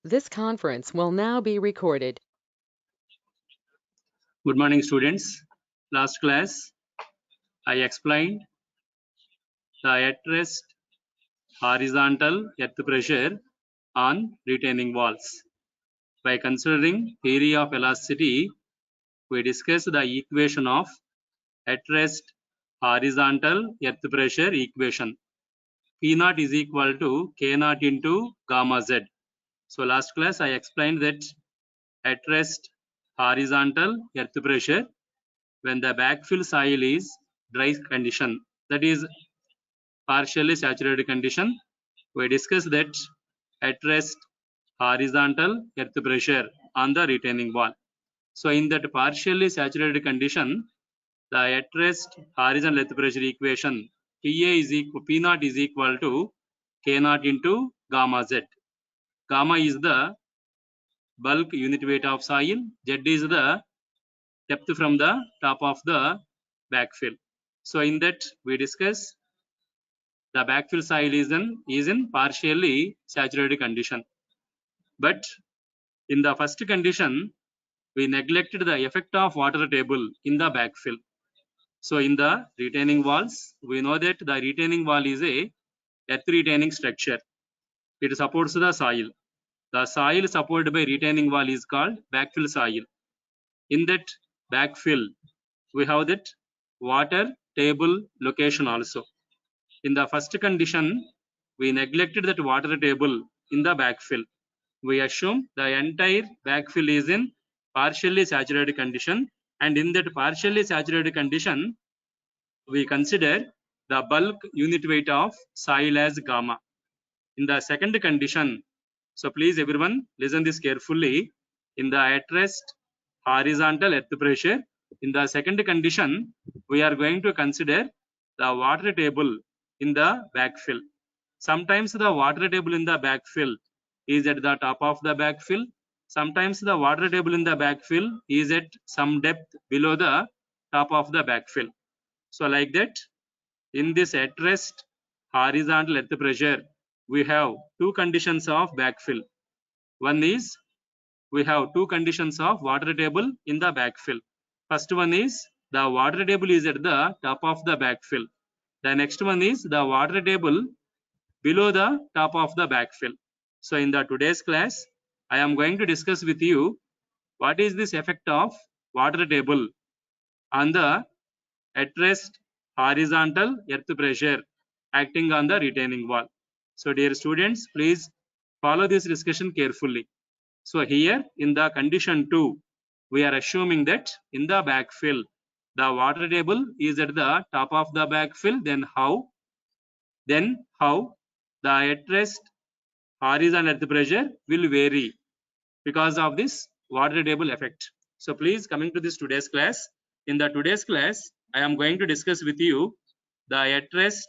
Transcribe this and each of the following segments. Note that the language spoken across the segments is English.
This conference will now be recorded. Good morning, students. Last class, I explained the at-rest horizontal earth pressure on retaining walls. By considering theory of elasticity, we discussed the equation of at-rest horizontal earth pressure equation. P naught is equal to K naught into gamma Z. So last class, I explained that at-rest horizontal earth pressure when the backfill soil is dry condition, that is partially saturated condition, we discussed that at rest horizontal earth pressure on the retaining wall. So in that partially saturated condition, the at rest horizontal earth pressure equation P naught is equal to K naught into gamma Z. Gamma is the bulk unit weight of soil, Z is the depth from the top of the backfill. So in that we discuss the backfill soil is in partially saturated condition. But in the first condition, we neglected the effect of water table in the backfill. So in the retaining walls, we know that the retaining wall is a earth retaining structure. It supports the soil. The soil supported by retaining wall is called backfill soil. In that backfill, we have that water table location also. In the first condition, we neglected that water table in the backfill. We assume the entire backfill is in partially saturated condition, and in that partially saturated condition, we consider the bulk unit weight of soil as gamma. In the second condition, so please everyone listen this carefully. In the at rest horizontal earth pressure, in the second condition, we are going to consider the water table in the backfill. Sometimes the water table in the backfill is at the top of the backfill. Sometimes the water table in the backfill is at some depth below the top of the backfill. So like that, in this at rest horizontal earth pressure, we have two conditions of backfill. One is we have two conditions of water table in the backfill. First one is the water table is at the top of the backfill. The next one is the water table below the top of the backfill. So in the today's class, I am going to discuss with you what is this effect of water table on the at rest horizontal earth pressure acting on the retaining wall. So dear students, please follow this discussion carefully. So here in the condition 2, we are assuming that in the backfill, the water table is at the top of the backfill. Then how the at rest horizontal earth pressure will vary because of this water table effect. So please coming to this today's class. In the today's class, I am going to discuss with you the at rest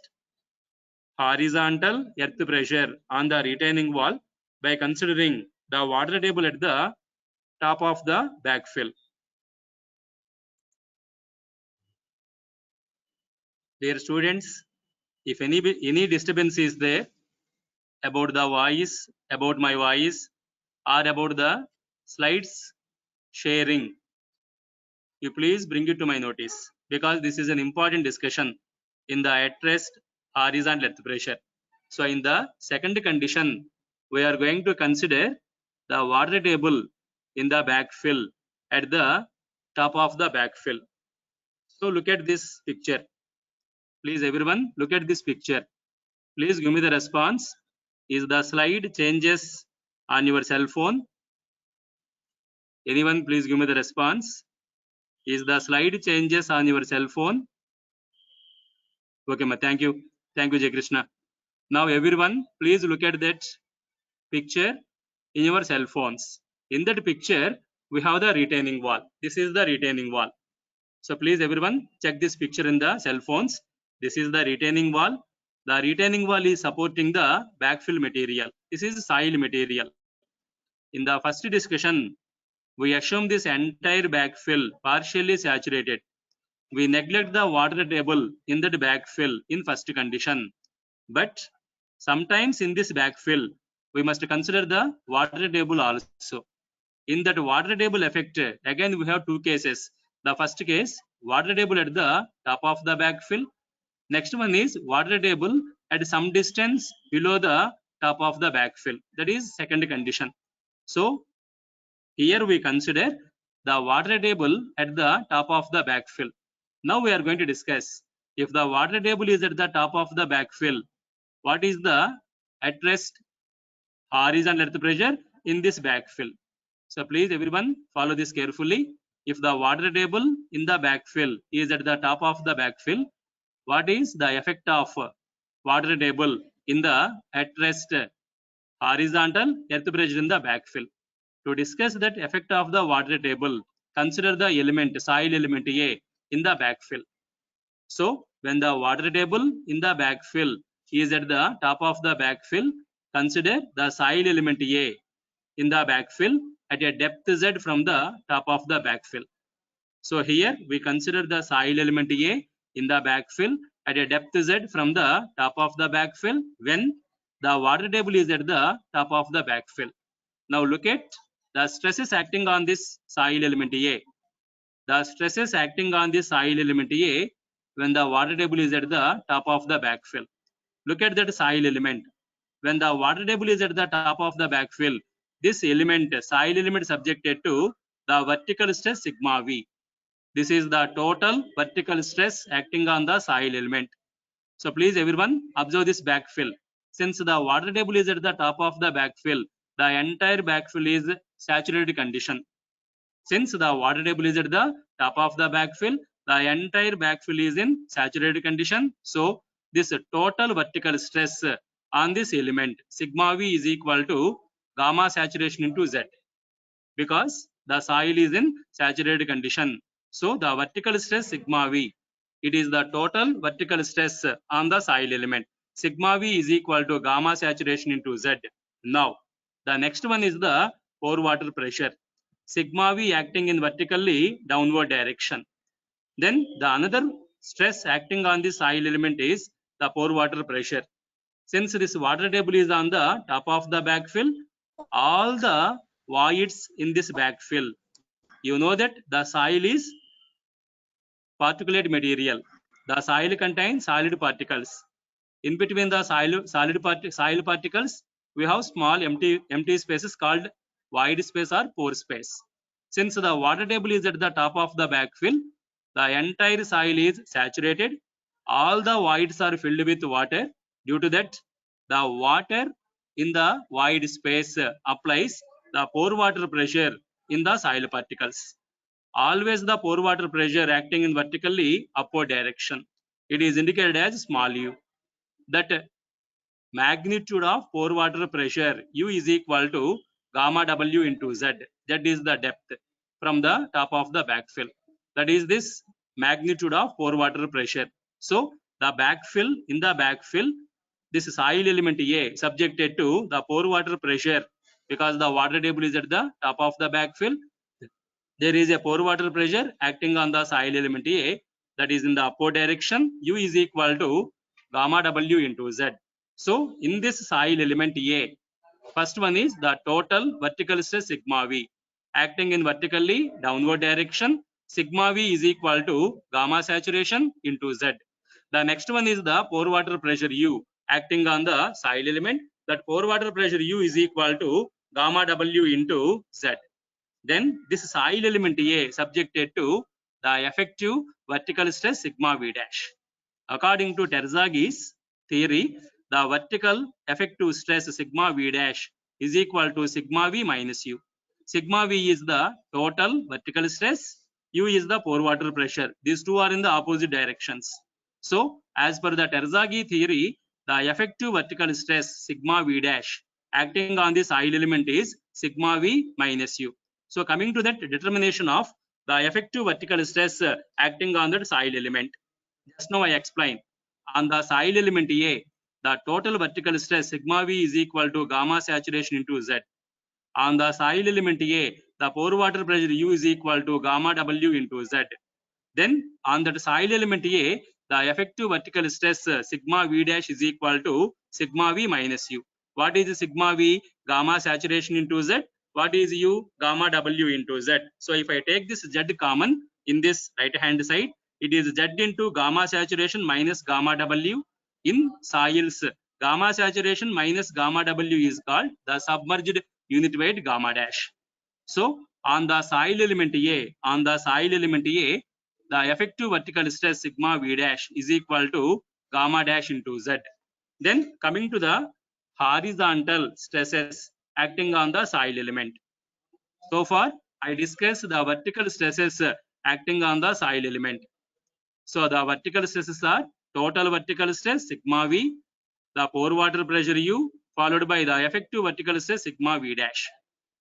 horizontal earth pressure on the retaining wall by considering the water table at the top of the backfill. Dear students, if any disturbance is there about the voice, about my voice, or about the slides sharing, you please bring it to my notice, because this is an important discussion in the at rest horizontal earth pressure. So in the second condition, we are going to consider the water table in the backfill at the top of the backfill. So look at this picture. Please everyone look at this picture. Please give me the response. Is the slide changes on your cell phone? Anyone please give me the response. Is the slide changes on your cell phone? Okay, ma, thank you. Thank you, Jay Krishna. Now everyone, please look at that picture in your cell phones. In that picture, we have the retaining wall. This is the retaining wall. So please everyone check this picture in the cell phones. This is the retaining wall. The retaining wall is supporting the backfill material. This is soil material. In the first discussion, we assume this entire backfill partially saturated. We neglect the water table in that backfill in first condition. But sometimes in this backfill, we must consider the water table also. In that water table effect, again we have two cases. The first case, water table at the top of the backfill. Next one is water table at some distance below the top of the backfill. That is second condition. So here we consider the water table at the top of the backfill. Now we are going to discuss, if the water table is at the top of the backfill, what is the at rest horizontal earth pressure in this backfill. So please everyone follow this carefully. If the water table in the backfill is at the top of the backfill, what is the effect of water table in the at rest horizontal earth pressure in the backfill? To discuss that effect of the water table, consider the element soil element A in the backfill. So when the water table in the backfill is at the top of the backfill, consider the soil element A in the backfill at a depth Z from the top of the backfill. So here we consider the soil element A in the backfill at a depth Z from the top of the backfill when the water table is at the top of the backfill. Now look at the stresses acting on this soil element A. The stresses acting on the soil element A when the water table is at the top of the backfill. Look at that soil element. When the water table is at the top of the backfill, this element, soil element, subjected to the vertical stress sigma V. This is the total vertical stress acting on the soil element. So please everyone observe this backfill. Since the water table is at the top of the backfill, the entire backfill is saturated condition. Since the water table is at the top of the backfill, the entire backfill is in saturated condition. So this total vertical stress on this element sigma V is equal to gamma saturation into Z, because the soil is in saturated condition. So the vertical stress sigma V, it is the total vertical stress on the soil element. Sigma V is equal to gamma saturation into Z. Now the next one is the pore water pressure. Sigma V acting in vertically downward direction. Then the another stress acting on the soil element is the pore water pressure. Since this water table is on the top of the backfill, all the voids in this backfill, you know that the soil is particulate material. The soil contains solid particles. In between the soil particles, we have small empty spaces called void space or pore space. Since the water table is at the top of the backfill, the entire soil is saturated. All the voids are filled with water. Due to that, the water in the void space applies the pore water pressure in the soil particles. Always the pore water pressure acting in vertically upward direction. It is indicated as small u. That magnitude of pore water pressure U is equal to gamma W into Z. That is the depth from the top of the backfill. That is this magnitude of pore water pressure. So the backfill, in the backfill, this soil element A subjected to the pore water pressure, because the water table is at the top of the backfill. There is a pore water pressure acting on the soil element A, that is in the upward direction. U is equal to gamma W into Z. So in this soil element A, first one is the total vertical stress sigma V acting in vertically downward direction. Sigma V is equal to gamma saturation into Z. The next one is the pore water pressure U acting on the soil element. That pore water pressure U is equal to gamma W into Z. Then this soil element A subjected to the effective vertical stress sigma V dash. According to Terzaghis theory, the vertical effective stress sigma V dash is equal to sigma V minus U. Sigma V is the total vertical stress, U is the pore water pressure. These two are in the opposite directions. So as per the Terzaghi theory, the effective vertical stress sigma V dash acting on the soil element is sigma V minus U. So coming to that determination of the effective vertical stress acting on that soil element. Just now I explained. On the soil element A, the total vertical stress sigma V is equal to gamma saturation into Z. On the soil element A, the pore water pressure U is equal to gamma W into Z. Then on that soil element A, the effective vertical stress sigma V dash is equal to sigma V minus U. What is sigma V? Gamma saturation into Z. What is U? Gamma W into Z. So if I take this Z common in this right hand side, it is Z into gamma saturation minus gamma W. In soils, gamma saturation minus gamma W is called the submerged unit weight gamma dash. So on the soil element A, the effective vertical stress sigma V dash is equal to gamma dash into Z. Then coming to the horizontal stresses acting on the soil element. So far I discussed the vertical stresses acting on the soil element. So the vertical stresses are total vertical stress sigma V, the pore water pressure U, followed by the effective vertical stress sigma V dash.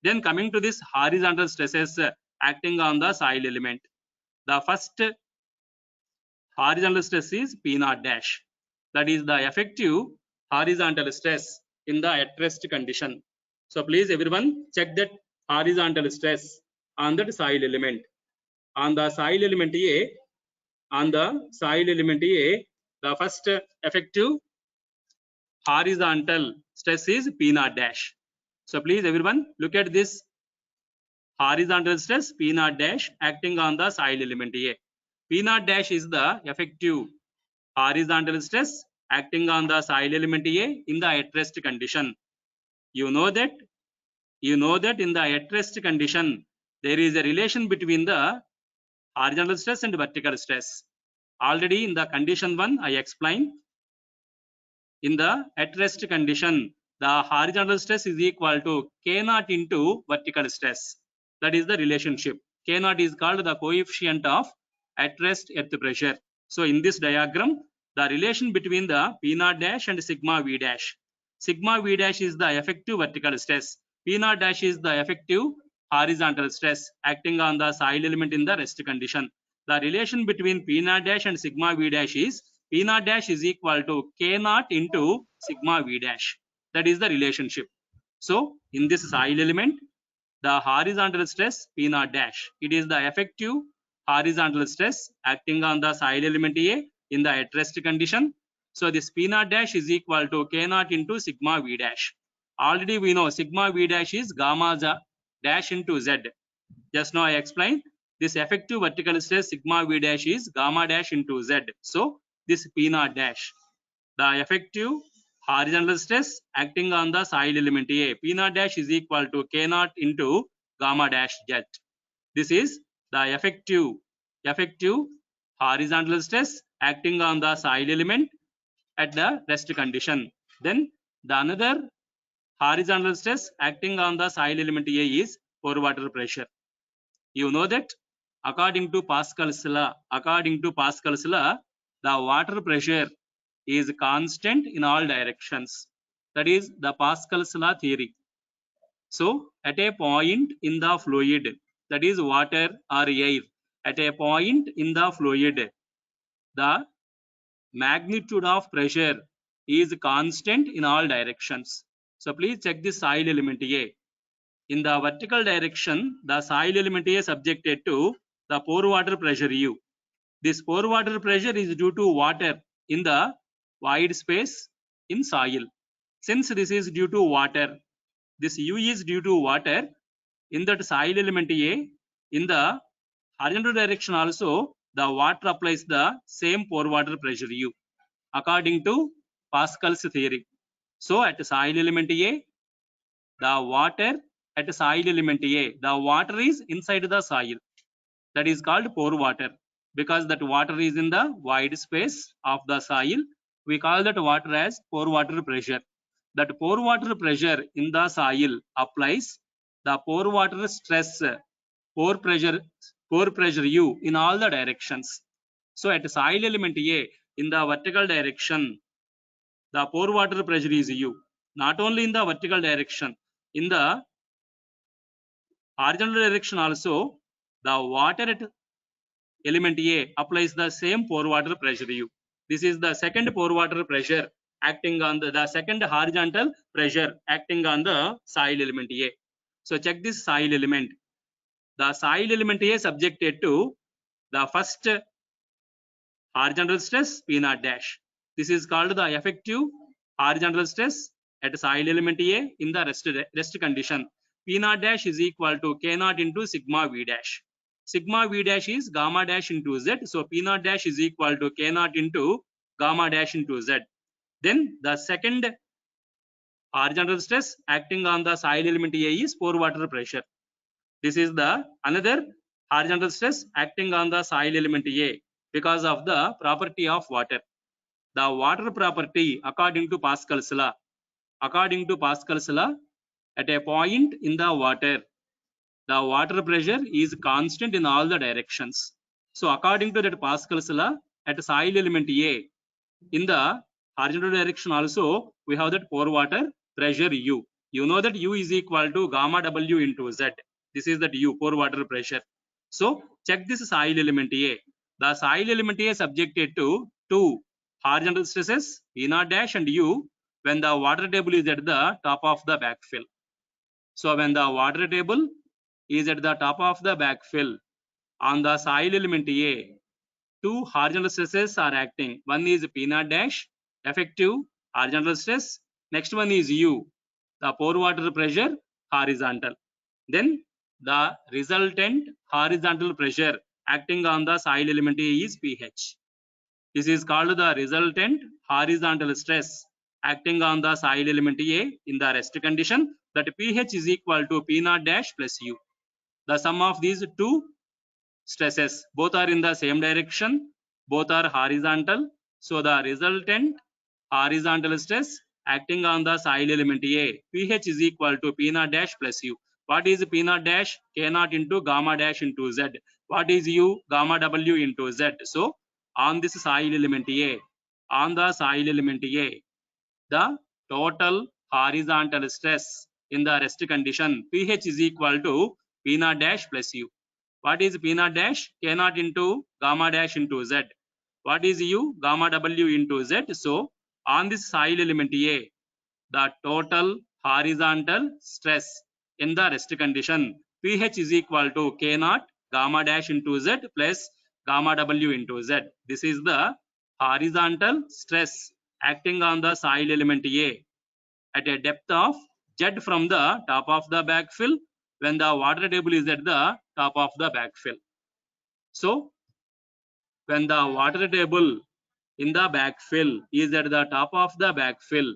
Then coming to this horizontal stresses acting on the soil element. The first horizontal stress is P naught dash. That is the effective horizontal stress in the at rest condition. So please everyone check that horizontal stress on that soil element. On the soil element A, the first effective horizontal stress is P naught dash. So please everyone look at this horizontal stress P naught dash acting on the soil element A. P naught dash is the effective horizontal stress acting on the soil element A in the at rest condition. You know that in the at rest condition there is a relation between the horizontal stress and vertical stress. Already in the condition 1 I explained. In the at rest condition, the horizontal stress is equal to K naught into vertical stress. That is the relationship. K naught is called the coefficient of at rest earth pressure. So in this diagram, the relation between the P naught dash and sigma V dash. Sigma V dash is the effective vertical stress. P naught dash is the effective horizontal stress acting on the soil element in the rest condition. The relation between P naught dash and sigma V dash is P naught dash is equal to K naught into sigma V dash. That is the relationship. So in this soil element, the horizontal stress P naught dash, it is the effective horizontal stress acting on the soil element A in the at rest condition. So this P naught dash is equal to K naught into sigma V dash. Already we know sigma V dash is gamma dash into Z. Just now I explained this effective vertical stress sigma V dash is gamma dash into Z. So this P naught dash, the effective horizontal stress acting on the soil element A, P naught dash is equal to K naught into gamma dash Z. This is the effective horizontal stress acting on the soil element at the rest condition. Then the another horizontal stress acting on the soil element A is pore water pressure. You know that according to Pascal's law, the water pressure is constant in all directions. That is the Pascal's law theory. So at a point in the fluid, that is water or air, at a point in the fluid, the magnitude of pressure is constant in all directions. So please check the soil element A. In the vertical direction, the soil element A is subjected to the pore water pressure U. This pore water pressure is due to water in the void space in soil. Since this is due to water, this U is due to water in that soil element A. In the horizontal direction also, the water applies the same pore water pressure U according to Pascal's theory. So at soil element A, the water at soil element A, the water is inside the soil. That is called pore water. Because that water is in the void space of the soil, we call that water as pore water pressure. That pore water pressure in the soil applies the pore water stress, pore pressure U in all the directions. So at soil element A, in the vertical direction, the pore water pressure is U. Not only in the vertical direction, in the horizontal direction also, the water at element A applies the same pore water pressure U. This is the second pore water pressure acting on the second horizontal pressure acting on the soil element A. So check this soil element. The soil element A is subjected to the first horizontal stress P naught dash. This is called the effective horizontal stress at soil element A in the rest condition. P naught dash is equal to K naught into sigma V dash. Sigma V dash is gamma dash into Z. So P naught dash is equal to K naught into gamma dash into Z. Then the second horizontal stress acting on the soil element A is pore water pressure. This is the another horizontal stress acting on the soil element A because of the property of water. The water property according to Pascal's law. According to Pascal's law, at a point in the water pressure is constant in all the directions. So according to that Pascal's law, at soil element A, in the horizontal direction also, we have that pore water pressure U. You know that U is equal to gamma W into Z. This is that U, pore water pressure. So check this soil element A. The soil element A is subjected to two horizontal stresses, E naught dash and U, when the water table is at the top of the backfill. So when the water table is at the top of the backfill on the soil element A, two horizontal stresses are acting. One is P naught dash, effective horizontal stress. Next one is U, the pore water pressure, horizontal. Then the resultant horizontal pressure acting on the soil element A is pH. This is called the resultant horizontal stress acting on the soil element A in the rest condition, that pH is equal to P naught dash plus U. The sum of these two stresses, both are in the same direction, both are horizontal. So the resultant horizontal stress acting on the soil element A, pH is equal to P naught dash plus U. What is P naught dash? K naught into gamma dash into Z. What is U? Gamma W into Z. So on this soil element A, the total horizontal stress in the rest condition, pH is equal to P naught dash plus U. What is P naught dash? K naught into gamma dash into Z. What is U? Gamma W into Z. So on this soil element A, the total horizontal stress in the rest condition, pH is equal to K naught gamma dash into Z plus gamma W into Z. This is the horizontal stress acting on the soil element A at a depth of Z from the top of the backfill when the water table is at the top of the backfill. So when the water table in the backfill is at the top of the backfill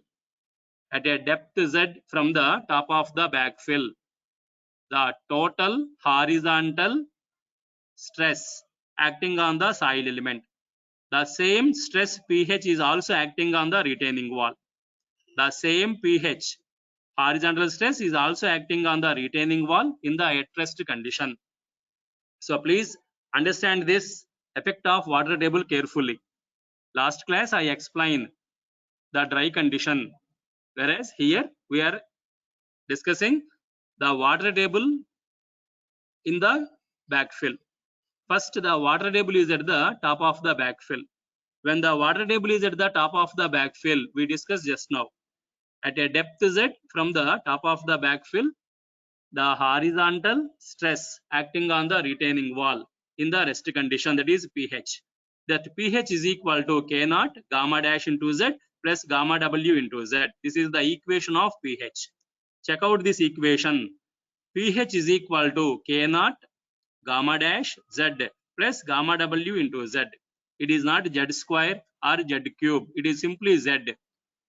at a depth Z from the top of the backfill, the total horizontal stress acting on the soil element. The same stress pH is also acting on the retaining wall. The same pH horizontal stress is also acting on the retaining wall in the at rest condition. So please understand this effect of water table carefully. Last class I explained the dry condition, whereas here we are discussing the water table in the backfill. First, the water table is at the top of the backfill. When the water table is at the top of the backfill, we discussed just now. At a depth Z from the top of the backfill, the horizontal stress acting on the retaining wall in the rest condition, that is pH. That pH is equal to K naught gamma dash into Z plus gamma W into Z. This is the equation of pH. Check out this equation. pH is equal to K naught gamma dash Z plus gamma W into Z. It is not Z square or Z cube. It is simply Z.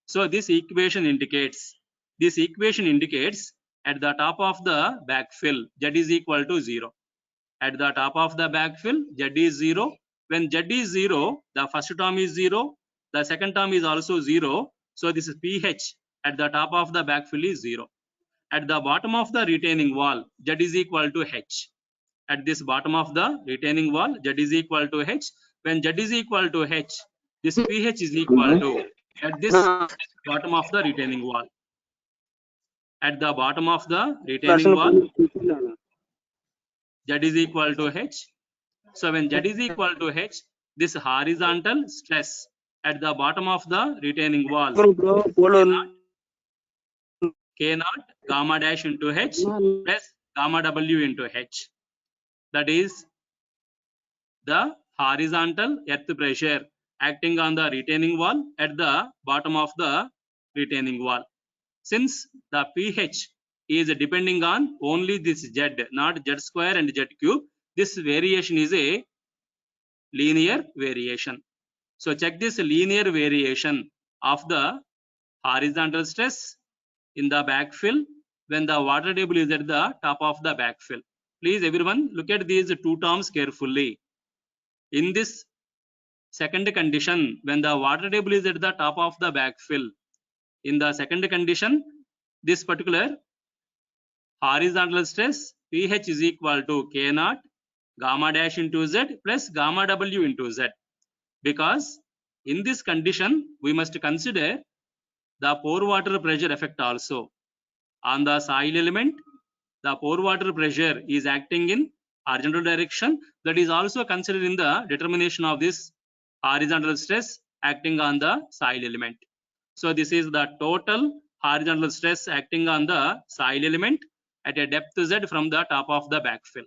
So this equation indicates at the top of the backfill, Z is equal to 0. At the top of the backfill, Z is 0. When Z is 0, the first term is 0. The second term is also 0. So this is pH at the top of the backfill is 0. At the bottom of the retaining wall, Z is equal to H. At this bottom of the retaining wall, Z is equal to H. When Z is equal to H, this pH is equal to at this bottom of the retaining wall. At the bottom of the retaining wall, Z is equal to H. So when Z is equal to H, this horizontal stress at the bottom of the retaining wall, K naught gamma dash into H plus gamma W into H. That is the horizontal earth pressure acting on the retaining wall at the bottom of the retaining wall. Since the pH is depending on only this Z, not Z square and Z cube, this variation is a linear variation. So check this linear variation of the horizontal stress in the backfill when the water table is at the top of the backfill. Please everyone look at these two terms carefully. In this second condition, when the water table is at the top of the backfill, in the second condition, this particular horizontal stress pH is equal to K naught gamma dash into Z plus gamma W into Z. Because in this condition, we must consider the pore water pressure effect also. On the soil element, the pore water pressure is acting in horizontal direction. That is also considered in the determination of this horizontal stress acting on the soil element. So this is the total horizontal stress acting on the soil element at a depth Z from the top of the backfill.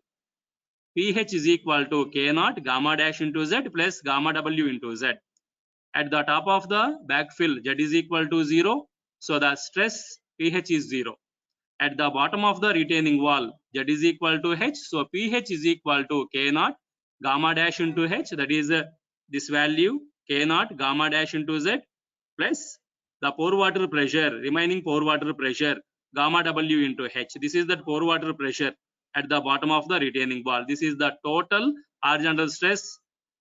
pH is equal to K naught gamma dash into Z plus gamma W into Z. At the top of the backfill, Z is equal to 0. So the stress pH is 0. At the bottom of the retaining wall, Z is equal to H. So pH is equal to K naught gamma dash into H. That is this value K naught gamma dash into Z plus the pore water pressure, remaining pore water pressure gamma W into H. This is the pore water pressure at the bottom of the retaining wall. This is the total horizontal stress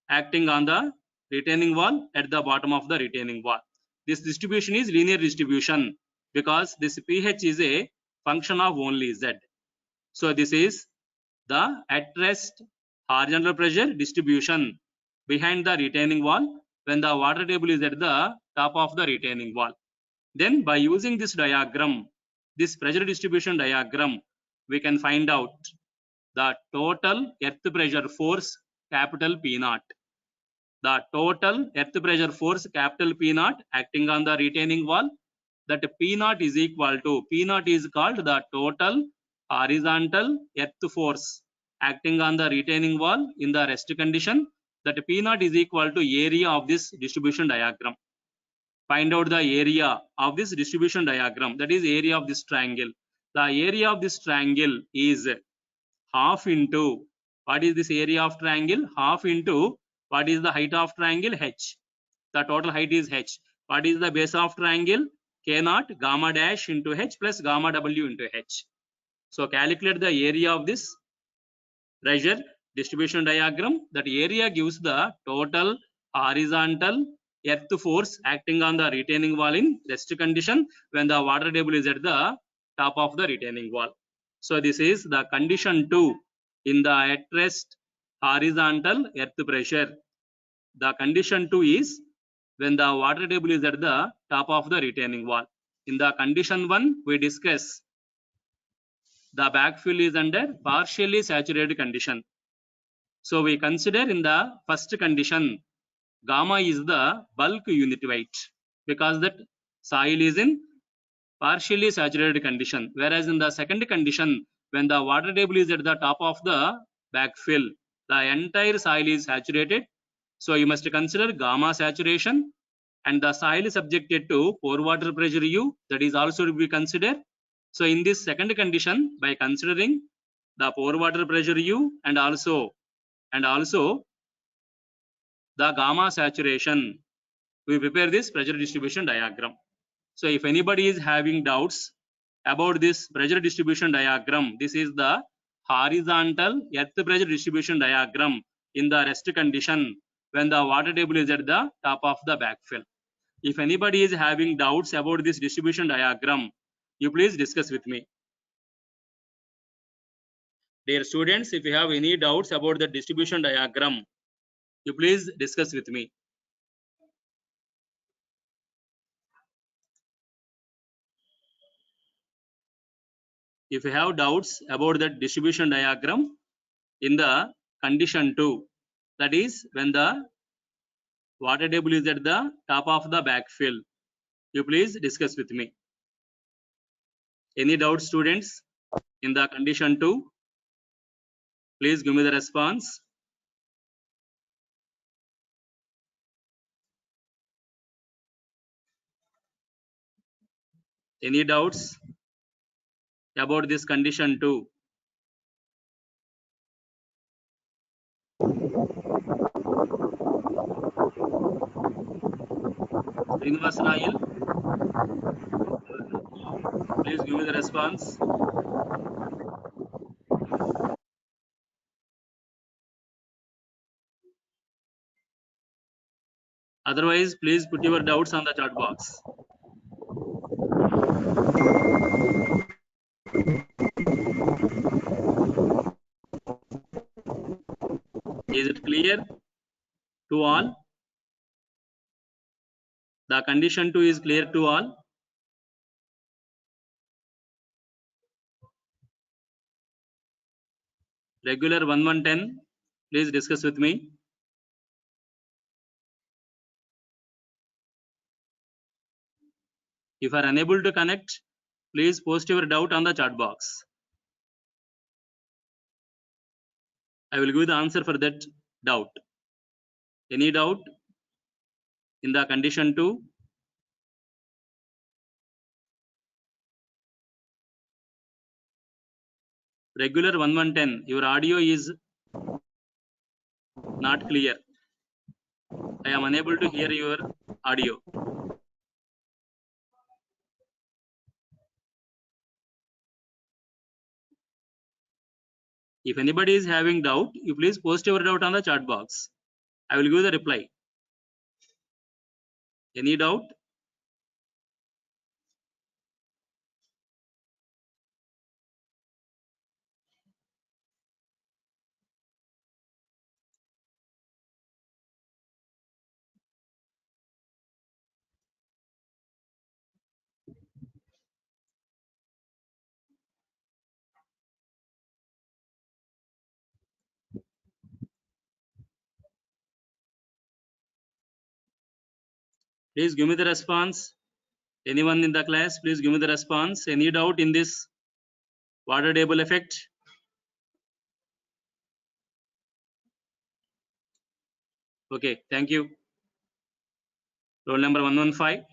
acting on the retaining wall at the bottom of the retaining wall. This distribution is linear distribution because this pH is a function of only Z. So this is the at rest horizontal pressure distribution behind the retaining wall when the water table is at the top of the retaining wall. Then by using this diagram, this pressure distribution diagram, we can find out the total earth pressure force capital P naught. The total earth pressure force capital P naught acting on the retaining wall, that P naught is equal to, P naught is called the total horizontal earth force acting on the retaining wall in the rest condition, that P naught is equal to area of this distribution diagram. Find out the area of this distribution diagram, that is area of this triangle. The area of this triangle is half into, what is this area of triangle? Half into, what is the height of triangle? H. The total height is H. What is the base of triangle? K naught gamma dash into H plus gamma W into H. So calculate the area of this pressure distribution diagram. That area gives the total horizontal earth force acting on the retaining wall in rest condition when the water table is at the top of the retaining wall. So this is the condition 2 in the at rest horizontal earth pressure. The condition 2 is when the water table is at the top of the retaining wall. In the condition 1, we discuss the backfill is under partially saturated condition. So we consider in the first condition, gamma is the bulk unit weight because that soil is in partially saturated condition. Whereas in the second condition, when the water table is at the top of the backfill, the entire soil is saturated. So you must consider gamma saturation, and the soil is subjected to pore water pressure U, that is also to be considered. So in this second condition, by considering the pore water pressure U and also the gamma saturation, we prepare this pressure distribution diagram. So if anybody is having doubts about this pressure distribution diagram, this is the horizontal earth pressure distribution diagram in the rest condition when the water table is at the top of the backfill. If anybody is having doubts about this distribution diagram, you please discuss with me. Dear students, if you have any doubts about the distribution diagram, you please discuss with me. If you have doubts about the distribution diagram in the condition 2, that is when the water table is at the top of the backfill, you please discuss with me. Any doubts, students, in the condition 2? Please give me the response. Any doubts about this condition 2? Srinivasan Ayil, please give me the response. Otherwise, please put your doubts on the chat box. Is it clear to all? The condition 2 is clear to all. Regular 1110, please discuss with me. If you are unable to connect, please post your doubt on the chat box. I will give the answer for that doubt. Any doubt in the condition 2? Regular 1110, your audio is not clear. I am unable to hear your audio. If anybody is having doubt, you please post your doubt on the chat box. I will give the reply. Any doubt? Please give me the response. Anyone in the class, please give me the response. Any doubt in this water table effect? Okay, thank you. Roll number 115.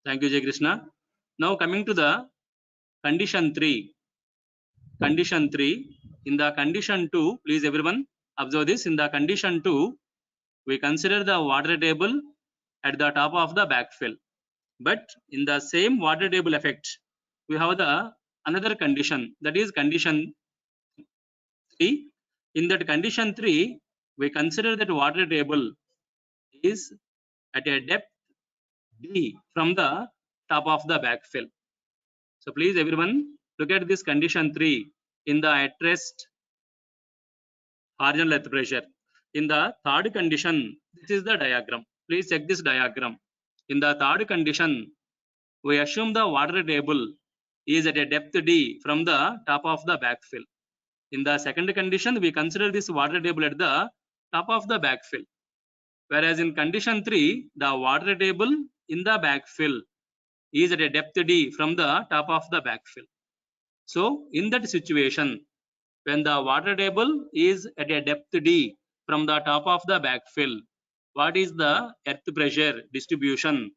Thank you, Jay Krishna. Now coming to the condition 3. Condition 3. In the condition 2, please everyone observe this. In the condition 2, we consider the water table at the top of the backfill. But in the same water table effect, we have the another condition, that is condition 3. In that condition 3, we consider that water table is at a depth D from the top of the backfill. So please everyone look at this condition 3 in the at rest horizontal earth pressure. In the third condition, this is the diagram. Please check this diagram. In the third condition, we assume the water table is at a depth D from the top of the backfill. In the second condition, we consider this water table at the top of the backfill. Whereas in condition 3, the water table in the backfill is at a depth D from the top of the backfill. So in that situation, when the water table is at a depth D from the top of the backfill, what is the earth pressure distribution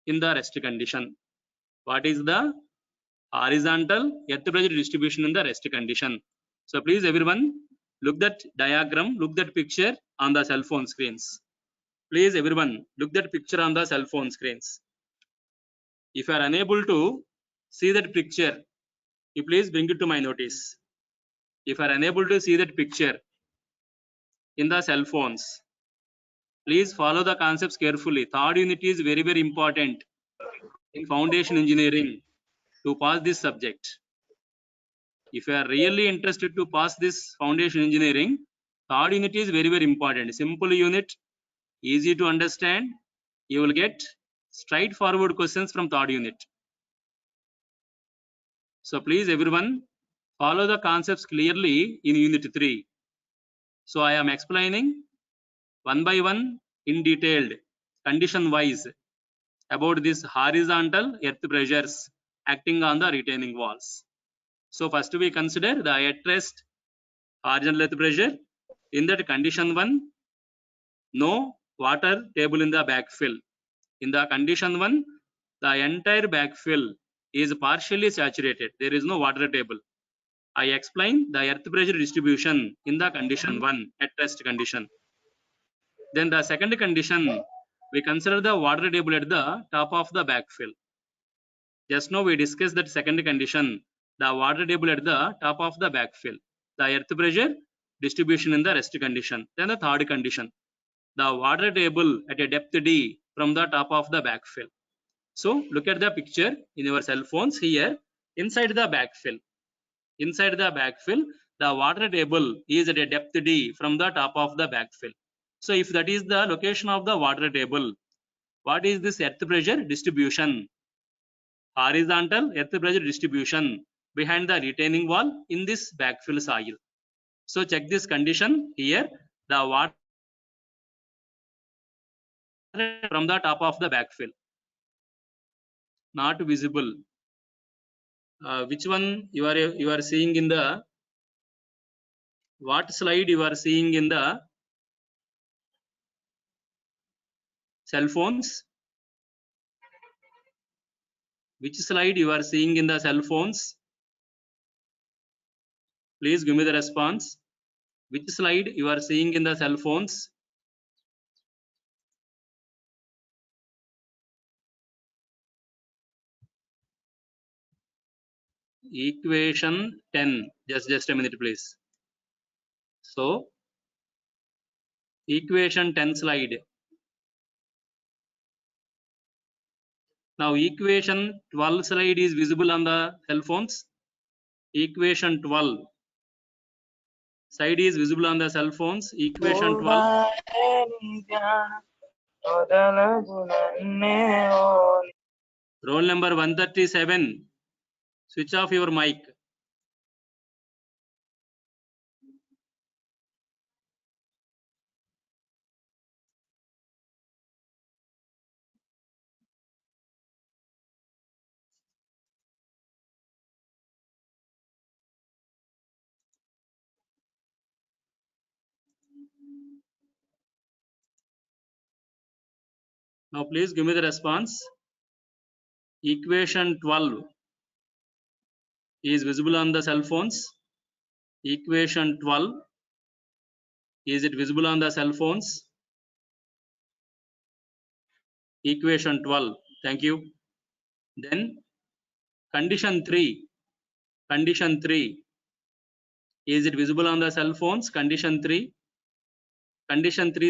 in the rest condition? What is the horizontal earth pressure distribution in the rest condition? So please everyone look that diagram, look that picture on the cell phone screens. Please everyone look that picture on the cell phone screens. If you are unable to see that picture, you please bring it to my notice. If you are unable to see that picture in the cell phones, please follow the concepts carefully. Third unit is very, very important in foundation engineering to pass this subject. If you are really interested to pass this foundation engineering, third unit is very, very important. Simple unit, easy to understand. You will get straightforward questions from third unit. So please everyone follow the concepts clearly in unit 3. So I am explaining one by one in detailed condition wise about this horizontal earth pressures acting on the retaining walls. So first we consider the at rest horizontal earth pressure. In that condition 1, no water table in the backfill. In the condition 1, the entire backfill is partially saturated. There is no water table. I explain the earth pressure distribution in the condition 1 at rest condition. Then the second condition, we consider the water table at the top of the backfill. Just now we discussed that second condition, the water table at the top of the backfill, the earth pressure distribution in the rest condition. Then the third condition, the water table at a depth D from the top of the backfill. So look at the picture in your cell phones here. Inside the backfill, the water table is at a depth D from the top of the backfill. So if that is the location of the water table, what is this earth pressure distribution? Horizontal earth pressure distribution behind the retaining wall in this backfill soil. So check this condition here. The water from the top of the backfill, not visible. Which one you are seeing in the what slide you are seeing in the cell phones? Which slide you are seeing in the cell phones? Please give me the response. Which slide you are seeing in the cell phones? Equation 10. Just a minute, please. So, equation 10 slide. Now, equation 12 slide is visible on the cell phones. Equation 12 side is visible on the cell phones. Equation 12. Roll number 137. Switch off your mic. Now please give me the response. Equation 12 is visible on the cell phones. Equation 12, is it visible on the cell phones? Equation 12, thank you. Then condition 3, is it visible on the cell phones? Condition 3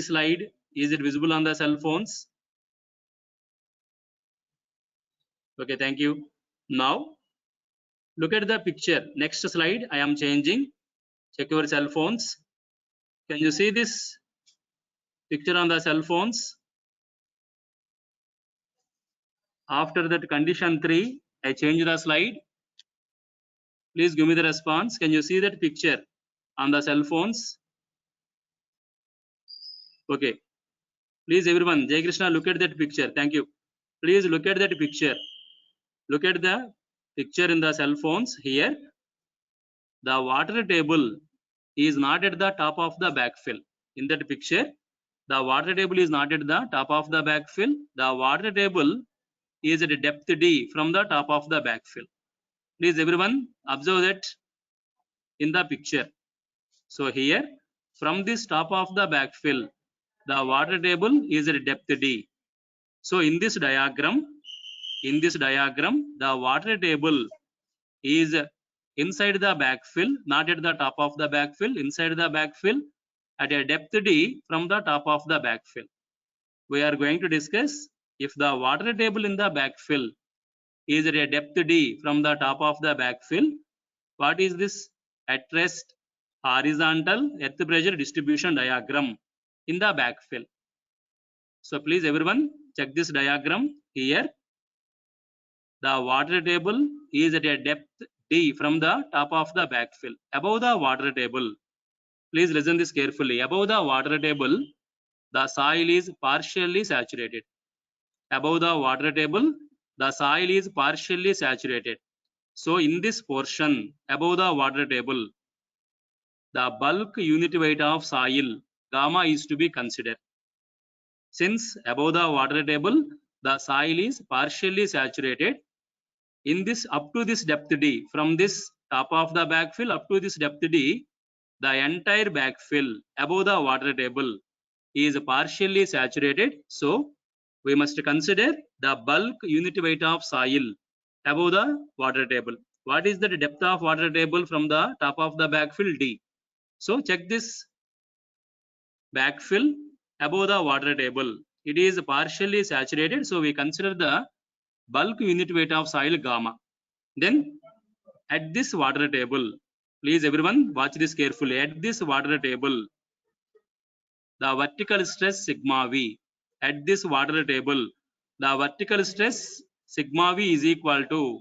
slide, is it visible on the cell phones? Okay, thank you. Now look at the picture. Next slide, I am changing. Check your cell phones. Can you see this picture on the cell phones? After that condition 3, I change the slide. Please give me the response. Can you see that picture on the cell phones? Okay. Please everyone, Jai Krishna, look at that picture. Thank you. Please look at that picture. Look at the picture in the cell phones here. The water table is not at the top of the backfill. In that picture, the water table is not at the top of the backfill. The water table is at a depth D from the top of the backfill. Please everyone observe that in the picture. So here, from this top of the backfill, the water table is at depth D. So in this diagram, the water table is inside the backfill, not at the top of the backfill, inside the backfill at a depth D from the top of the backfill. We are going to discuss if the water table in the backfill is at a depth D from the top of the backfill, what is this at rest horizontal earth pressure distribution diagram in the backfill. So please everyone check this diagram here. The water table is at a depth D from the top of the backfill. Above the water table, please listen this carefully. Above the water table, the soil is partially saturated. Above the water table, the soil is partially saturated. So in this portion above the water table, the bulk unit weight of soil gamma is to be considered. Since above the water table, the soil is partially saturated in this up to this depth D. From this top of the backfill up to this depth D, the entire backfill above the water table is partially saturated. So we must consider the bulk unit weight of soil above the water table. What is the depth of water table from the top of the backfill? D. So check this backfill above the water table. It is partially saturated. So we consider the bulk unit weight of soil gamma. Then at this water table, please everyone watch this carefully. At this water table, the vertical stress sigma V. At this water table, the vertical stress sigma V is equal to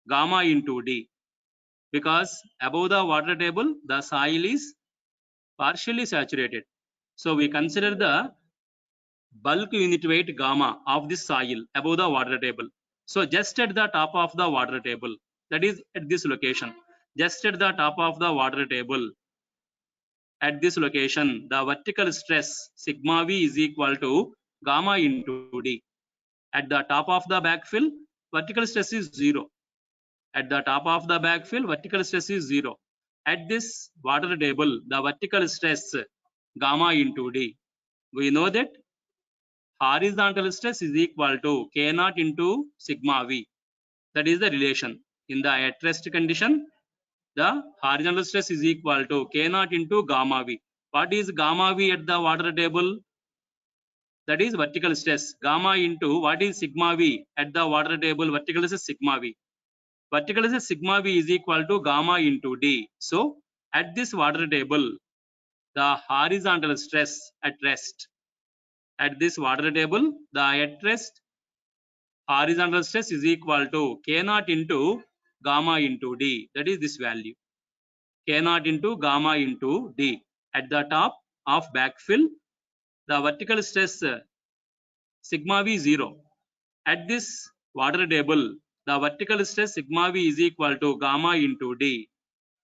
gamma into D. Because above the water table, the soil is partially saturated. So we consider the bulk unit weight gamma of this soil above the water table. So just at the top of the water table, that is at this location, just at the top of the water table, at this location, the vertical stress sigma V is equal to gamma into D. At the top of the backfill, vertical stress is 0. At the top of the backfill, vertical stress is 0. At this water table, the vertical stress gamma into D. We know that horizontal stress is equal to K naught into sigma V. That is the relation. In the at rest condition, the horizontal stress is equal to K naught into gamma V. What is gamma V at the water table? That is vertical stress. Gamma into what is sigma V at the water table? Vertical stress sigma V. Vertical stress sigma V is equal to gamma into D. So at this water table, the horizontal stress at rest. At this water table, the at rest horizontal stress is equal to K naught into gamma into D. That is this value. K naught into gamma into D. At the top of backfill, the vertical stress sigma V 0. At this water table, the vertical stress sigma V is equal to gamma into D.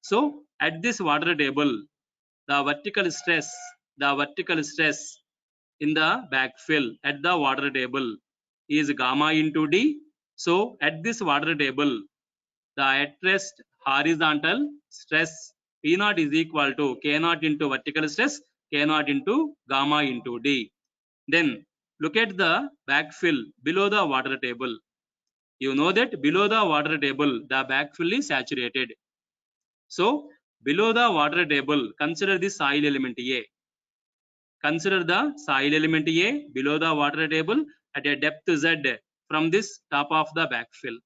So at this water table, the vertical stress in the backfill at the water table is gamma into D. So at this water table, the at rest horizontal stress P naught is equal to K naught into vertical stress, K naught into gamma into D. Then look at the backfill below the water table. You know that below the water table, the backfill is saturated. So below the water table, consider the soil element A. Consider the soil element A below the water table at a depth Z from this top of the backfill.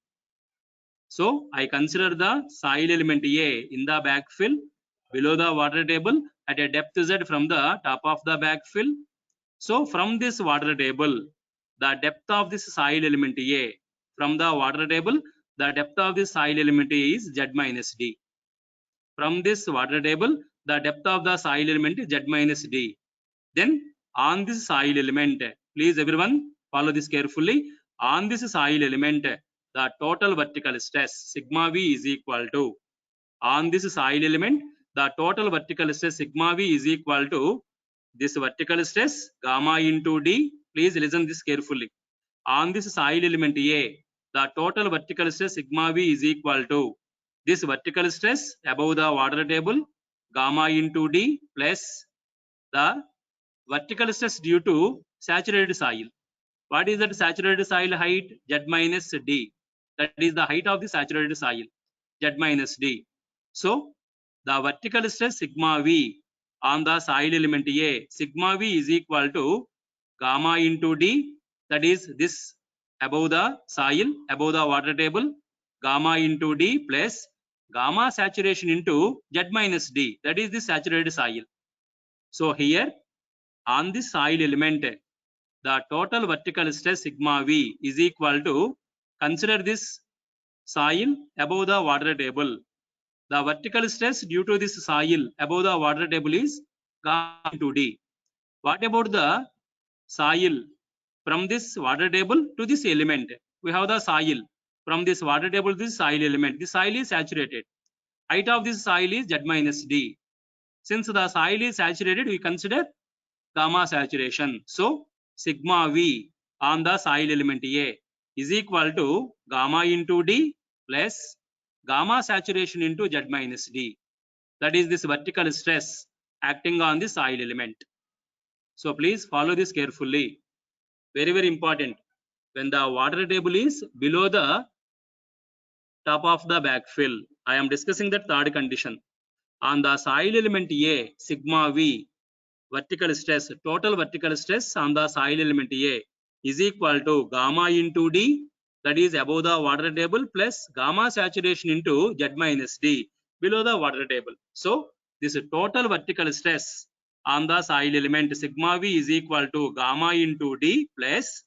So I consider the soil element A in the backfill below the water table at a depth Z from the top of the backfill. So from this water table, the depth of this soil element A from the water table, the depth of this soil element A is Z minus D. From this water table, the depth of the soil element is Z minus D. Then on this soil element, please everyone follow this carefully. On this soil element, the total vertical stress sigma V is equal to, on this soil element, the total vertical stress sigma V is equal to this vertical stress gamma into D. Please listen this carefully. On this soil element A, the total vertical stress sigma V is equal to this vertical stress above the water table gamma into D plus the vertical stress due to saturated soil. What is that saturated soil height? Z minus D. That is the height of the saturated soil. Z minus D. So the vertical stress sigma V on the soil element A, sigma V is equal to gamma into D. That is this above the soil, above the water table, gamma into D plus gamma saturation into Z minus D. That is the saturated soil. So here on this soil element, the total vertical stress sigma V is equal to, consider this soil above the water table. The vertical stress due to this soil above the water table is gamma into D. What about the soil from this water table to this element? We have the soil from this water table to this soil element. The soil is saturated. Height of this soil is Z minus D. Since the soil is saturated, we consider gamma saturation. So sigma V on the soil element A is equal to gamma into D plus gamma saturation into Z minus D. That is this vertical stress acting on the soil element. So please follow this carefully. Very, very important. When the water table is below the top of the backfill, I am discussing the third condition. On the soil element A, sigma V, vertical stress, total vertical stress on the soil element A is equal to gamma into D, that is above the water table, plus gamma saturation into Z minus D below the water table. So this total vertical stress on the soil element sigma V is equal to gamma into D plus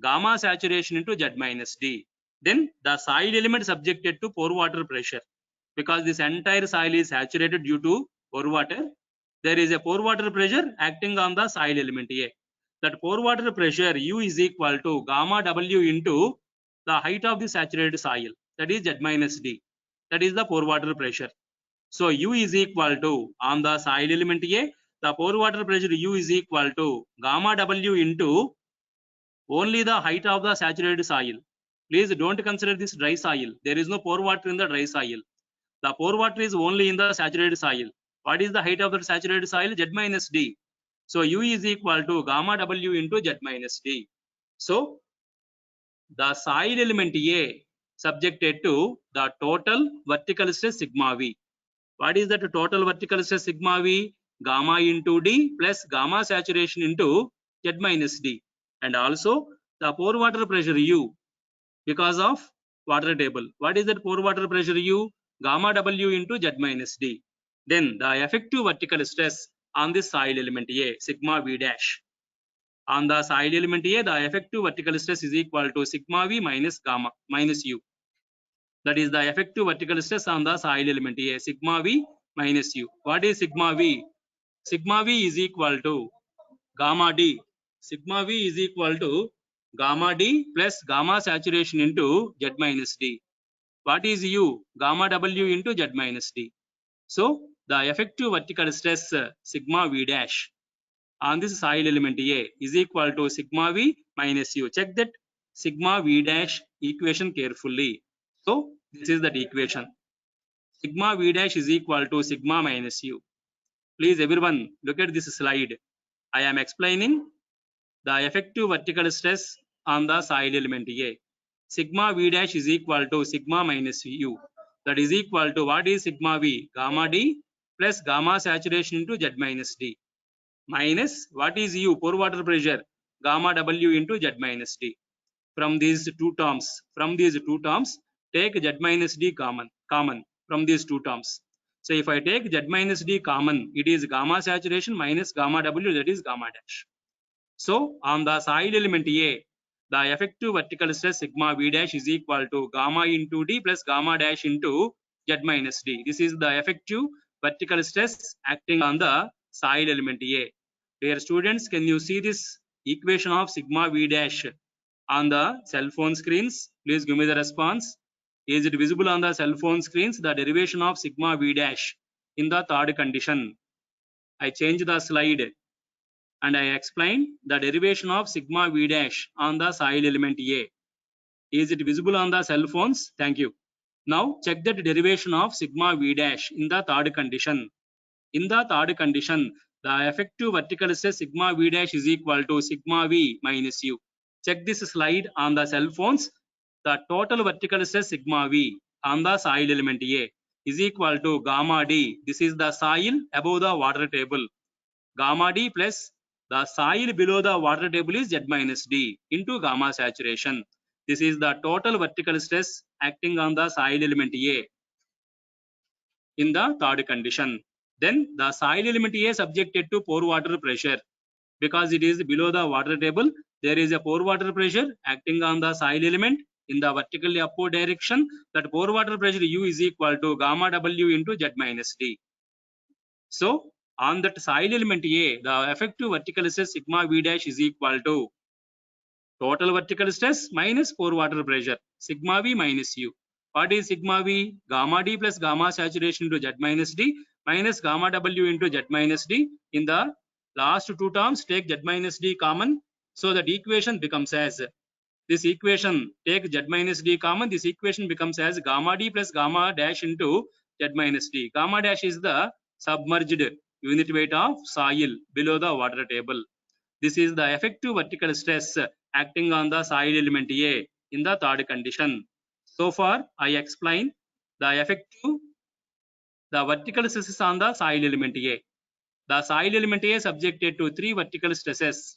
gamma saturation into Z minus D. Then the soil element subjected to pore water pressure, because this entire soil is saturated due to pore water. There is a pore water pressure acting on the soil element A. That pore water pressure U is equal to gamma W into the height of the saturated soil, that is Z minus D. That is the pore water pressure. So U is equal to, on the soil element A, the pore water pressure U is equal to gamma W into only the height of the saturated soil. Please don't consider this dry soil. There is no pore water in the dry soil. The pore water is only in the saturated soil. What is the height of the saturated soil? Z minus D. So U is equal to gamma W into Z minus D. So the soil element A subjected to the total vertical stress sigma V. What is that total vertical stress sigma V? Gamma into D plus gamma saturation into Z minus D. And also the pore water pressure U, because of water table. What is that pore water pressure U? Gamma W into Z minus D. Then the effective vertical stress on the soil element A, sigma V dash. On the soil element A, the effective vertical stress is equal to sigma V minus gamma minus U. That is the effective vertical stress on the soil element A, sigma V minus U. What is sigma V? Sigma V is equal to gamma D. Sigma V is equal to gamma D plus gamma saturation into Z minus D. What is U? Gamma W into Z minus D. So the effective vertical stress sigma V dash on this soil element A is equal to sigma V minus U. Check that sigma V dash equation carefully. So this is that equation. Sigma V dash is equal to sigma minus U. Please everyone look at this slide. I am explaining the effective vertical stress on the soil element A. Sigma V dash is equal to sigma minus U. That is equal to, what is sigma V? Gamma D plus gamma saturation into Z minus D. Minus, what is U? Pore water pressure, gamma W into Z minus D. From these two terms, take Z minus D common from these two terms. So if I take Z minus D common, it is gamma saturation minus gamma W, that is gamma dash. So on the soil element A, the effective vertical stress sigma V dash is equal to gamma into D plus gamma dash into Z minus D. This is the effective vertical stress acting on the soil element A. Dear students, can you see this equation of sigma V dash on the cell phone screens? Please give me the response. Is it visible on the cell phone screens? The derivation of sigma V dash in the third condition. I change the slide and I explained the derivation of sigma V dash on the soil element A. Is it visible on the cell phones? Thank you. Now check that derivation of sigma V dash in the third condition. In the third condition, the effective vertical stress sigma V dash is equal to sigma V minus U. Check this slide on the cell phones. The total vertical stress sigma V on the soil element A is equal to gamma D. This is the soil above the water table. Gamma D plus the soil below the water table is Z minus D into gamma saturation. This is the total vertical stress acting on the soil element A in the third condition. Then the soil element A subjected to pore water pressure, because it is below the water table. There is a pore water pressure acting on the soil element in the vertically upward direction. That pore water pressure U is equal to gamma W into Z minus D. So on that soil element A, the effective vertical stress sigma V dash is equal to total vertical stress minus pore water pressure, sigma V minus U. What is sigma V? Gamma D plus gamma saturation into Z minus D minus gamma W into Z minus D. In the last two terms, take Z minus D common. So that equation becomes as, this equation, take z minus d common, this equation becomes as gamma d plus gamma dash into z minus d. Gamma dash is the submerged unit weight of soil below the water table. This is the effective vertical stress acting on the soil element A in the third condition. So far, I explained the vertical stresses on the soil element A. The soil element A is subjected to three vertical stresses.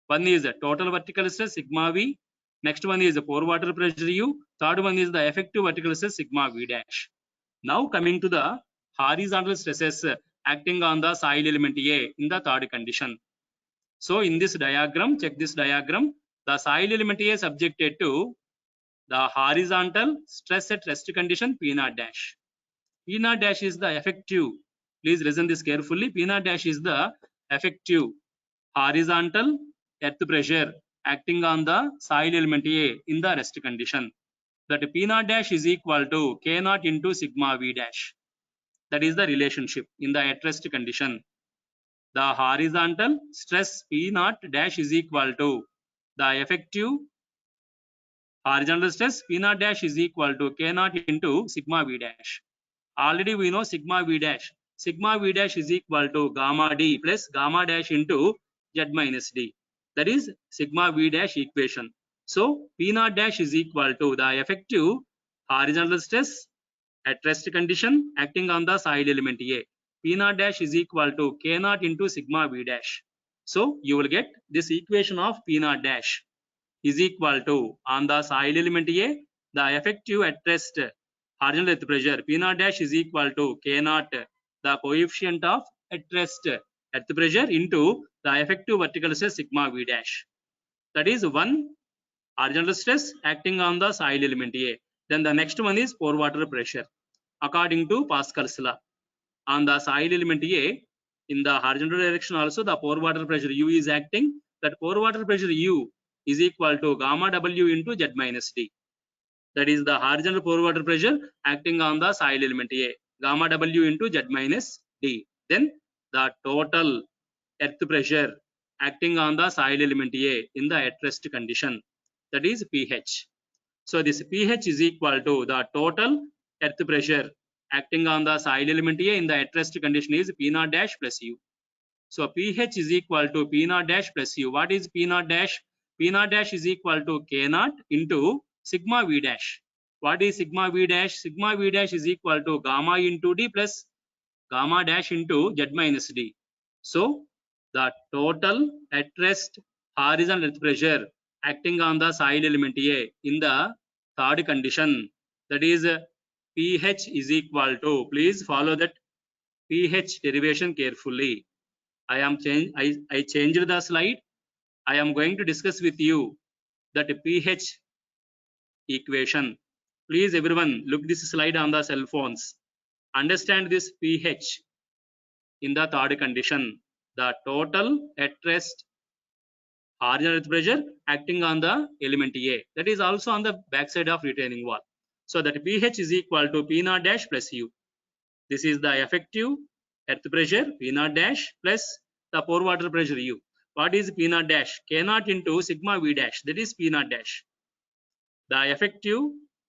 One is the total vertical stress sigma V. Next one is the pore water pressure U. Third one is the effective vertical stress sigma V dash. Now coming to the horizontal stresses acting on the soil element A in the third condition. So in this diagram, check this diagram, the soil element A is subjected to the horizontal stress at rest condition P naught dash. P naught dash is the effective, please listen this carefully, P naught dash is the effective horizontal earth pressure acting on the soil element A in the rest condition. That P naught dash is equal to K naught into sigma V dash. That is the relationship in the at rest condition. The horizontal stress P naught dash is equal to the effective horizontal stress P naught dash is equal to K naught into sigma V dash. Already we know sigma V dash. Sigma V dash is equal to gamma D plus gamma dash into Z minus D. That is sigma V dash equation. So P naught dash is equal to the effective horizontal stress at rest condition acting on the soil element A. P naught dash is equal to K naught into sigma V dash. So you will get this equation of P naught dash is equal to, on the soil element A, the effective at rest horizontal earth pressure P naught dash is equal to K naught, the coefficient of at rest earth pressure, into the effective vertical stress sigma V dash. That is one horizontal stress acting on the soil element A. Then the next one is pore water pressure. According to Pascal's law, on the soil element A, in the horizontal direction also the pore water pressure U is acting. That pore water pressure U is equal to gamma W into Z minus D. That is the horizontal pore water pressure acting on the soil element A, gamma W into Z minus D. Then the total earth pressure acting on the soil element A in the at rest condition, that is pH. So this pH is equal to the total earth pressure acting on the soil element A in the at rest condition is P naught dash plus U. So pH is equal to P naught dash plus U. What is P naught dash? P naught dash is equal to K naught into sigma V dash. What is sigma V dash? Sigma V dash is equal to gamma into D plus gamma dash into Z minus D. So the total at rest horizontal earth pressure acting on the soil element A in the third condition, that is pH is equal to, please follow that pH derivation carefully. I changed the slide. I am going to discuss with you that pH equation. Please everyone look this slide on the cell phones. Understand this pH in the third condition. The total at rest horizontal earth pressure acting on the element A. That is also on the backside of retaining wall. So that pH is equal to P naught dash plus U. This is the effective earth pressure P naught dash plus the pore water pressure U. What is P naught dash? K naught into sigma V dash. That is P naught dash. The effective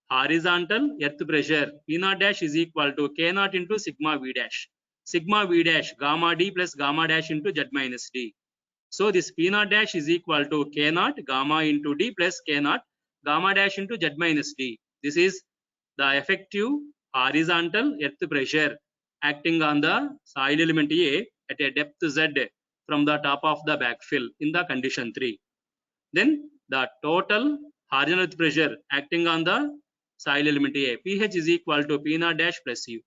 horizontal earth pressure P naught dash is equal to K naught into sigma V dash. Sigma V dash gamma D plus gamma dash into Z minus D. So this P naught dash is equal to K naught gamma into D plus K naught gamma dash into Z minus D. This is the effective horizontal earth pressure acting on the soil element A at a depth Z from the top of the backfill in the condition 3. Then the total horizontal earth pressure acting on the soil element A, pH is equal to P naught dash plus U.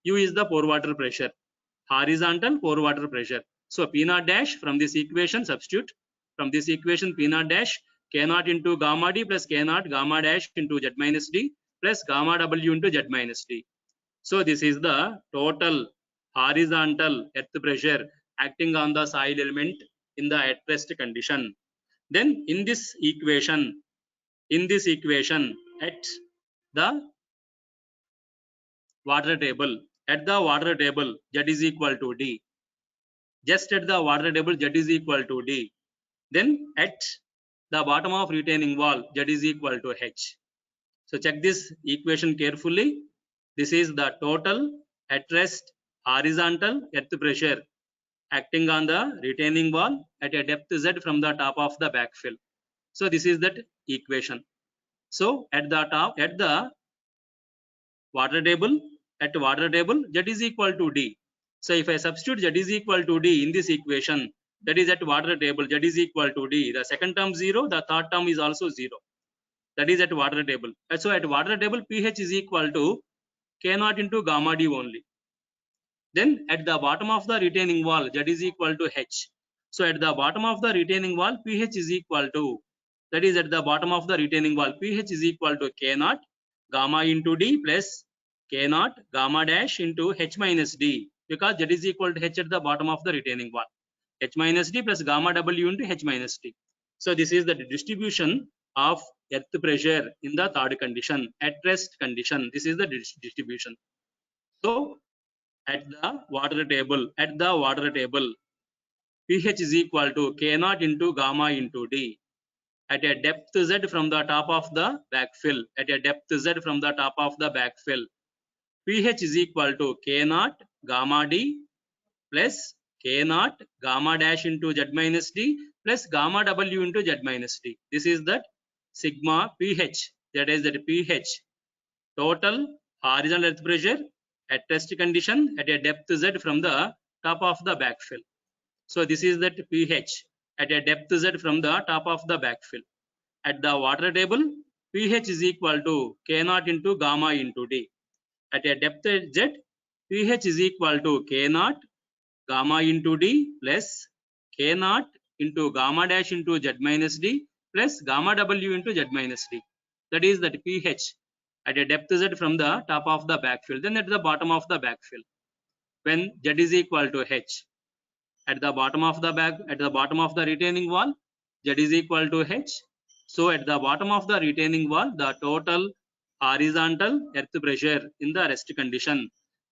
U is the pore water pressure, horizontal pore water pressure. So P naught dash, from this equation substitute, from this equation P naught dash K naught into gamma D plus K naught gamma dash into Z minus D plus gamma W into Z minus D. So this is the total horizontal earth pressure acting on the soil element in the at rest condition. Then in this equation at the water table, Z is equal to D. Just at the water table, Z is equal to D. Then at the bottom of retaining wall Z is equal to H. So check this equation carefully. This is the total at rest horizontal earth pressure acting on the retaining wall at a depth Z from the top of the backfill. So this is that equation. So at the top, at the water table, Z is equal to D. So if I substitute Z is equal to D in this equation, that is at water table, Z is equal to D. The second term 0, the third term is also 0. That is at water table. And so at water table, pH is equal to K naught into gamma D only. Then at the bottom of the retaining wall, Z is equal to H. So at the bottom of the retaining wall, pH is equal to, that is at the bottom of the retaining wall, pH is equal to K naught gamma into D plus K naught gamma dash into H minus D, because Z is equal to H at the bottom of the retaining wall. H minus D plus gamma W into H minus D. So this is the distribution of earth pressure in the third condition, at rest condition. This is the distribution. So at the water table, pH is equal to K naught into gamma into D at a depth Z from the top of the backfill. At a depth Z from the top of the backfill, pH is equal to K naught gamma D plus K naught gamma dash into Z minus D plus gamma W into Z minus D. This is that sigma pH. That is that pH total horizontal earth pressure at rest condition at a depth Z from the top of the backfill. So this is that pH at a depth Z from the top of the backfill. At the water table, pH is equal to K naught into gamma into D. At a depth Z, pH is equal to K naught gamma into D plus K naught into gamma dash into Z minus D plus gamma W into Z minus D. That is that pH at a depth Z from the top of the backfill. Then at the bottom of the backfill, when Z is equal to H, at the bottom of the retaining wall, Z is equal to H. So at the bottom of the retaining wall, the total horizontal earth pressure in the rest condition,